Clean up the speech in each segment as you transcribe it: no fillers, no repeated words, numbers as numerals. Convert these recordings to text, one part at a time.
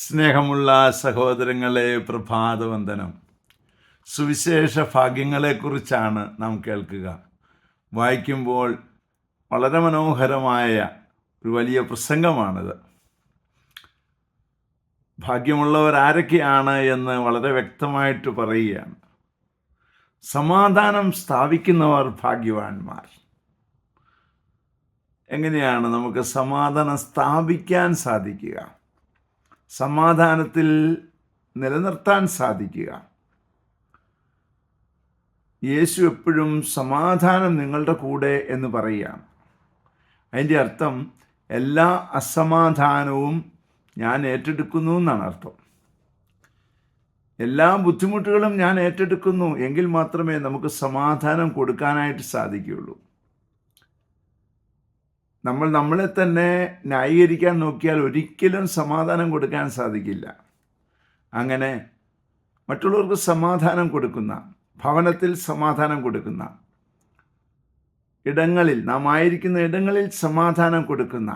സ്നേഹമുള്ള സഹോദരങ്ങളെ, പ്രഭാതവന്ദനം. സുവിശേഷ ഭാഗ്യങ്ങളെക്കുറിച്ചാണ് നാം കേൾക്കുക. വായിക്കുമ്പോൾ വളരെ മനോഹരമായ ഒരു വലിയ പ്രസംഗമാണിത്. ഭാഗ്യമുള്ളവർ ആരൊക്കെയാണ് എന്ന് വളരെ വ്യക്തമായിട്ട് പറയുകയാണ്. സമാധാനം സ്ഥാപിക്കുന്നവർ ഭാഗ്യവാന്മാർ. എങ്ങനെയാണ് നമുക്ക് സമാധാനം സ്ഥാപിക്കാൻ സാധിക്കുക, സമാധാനത്തിൽ നിലനിർത്താൻ സാധിക്കുക? യേശു എപ്പോഴും സമാധാനം നിങ്ങളുടെ കൂടെ എന്ന് പറയുകയാണ്. അതിൻ്റെ അർത്ഥം എല്ലാ അസമാധാനവും ഞാൻ ഏറ്റെടുക്കുന്നു എന്നാണ് അർത്ഥം. എല്ലാ ബുദ്ധിമുട്ടുകളും ഞാൻ ഏറ്റെടുക്കുന്നു, എങ്കിൽ മാത്രമേ നമുക്ക് സമാധാനം കൊടുക്കാനായിട്ട് സാധിക്കുകയുള്ളൂ. നമ്മൾ നമ്മളെ തന്നെ ന്യായീകരിക്കാൻ നോക്കിയാൽ ഒരിക്കലും സമാധാനം കൊടുക്കാൻ സാധിക്കില്ല. അങ്ങനെ മറ്റുള്ളവർക്ക് സമാധാനം കൊടുക്കുന്ന, ഭവനത്തിൽ സമാധാനം കൊടുക്കുന്ന, ഇടങ്ങളിൽ, നാം ആയിരിക്കുന്ന ഇടങ്ങളിൽ സമാധാനം കൊടുക്കുന്ന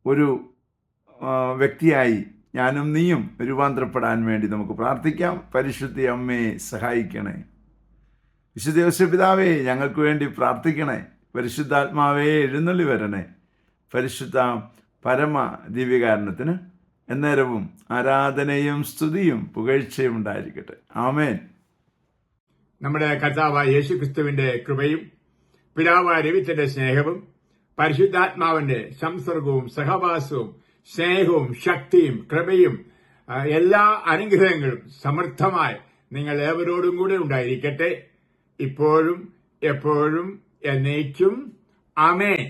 ഒരു വ്യക്തിയായി ഞാനും നീയും രൂപാന്തരപ്പെടാൻ വേണ്ടി നമുക്ക് പ്രാർത്ഥിക്കാം. പരിശുദ്ധ അമ്മയെ സഹായിക്കണേ. വിശുദ്ധ യോസേപ്പിതാവേ, ഞങ്ങൾക്ക് വേണ്ടി പ്രാർത്ഥിക്കണേ. പരിശുദ്ധാത്മാവേ, എഴുന്നള്ളി വരണേ. പരിശുദ്ധ പരമ ദിവ്യകാരണത്തിന് എന്നേരവും ആരാധനയും സ്തുതിയും പുകഴ്ചയും ഉണ്ടായിരിക്കട്ടെ. ആമേൻ. നമ്മുടെ കർത്താവായ യേശുക്രിസ്തുവിന്റെ കൃപയും പിതാവായ ദൈവത്തിന്റെ സ്നേഹവും പരിശുദ്ധാത്മാവിന്റെ സംസർഗവും സഹവാസവും സ്നേഹവും ശക്തിയും കൃപയും എല്ലാ അനുഗ്രഹങ്ങളും സമൃദ്ധമായി നിങ്ങൾ ഏവരോടും കൂടെ ഉണ്ടായിരിക്കട്ടെ, ഇപ്പോഴും എപ്പോഴും എന്നേക്കും. ആമേൻ.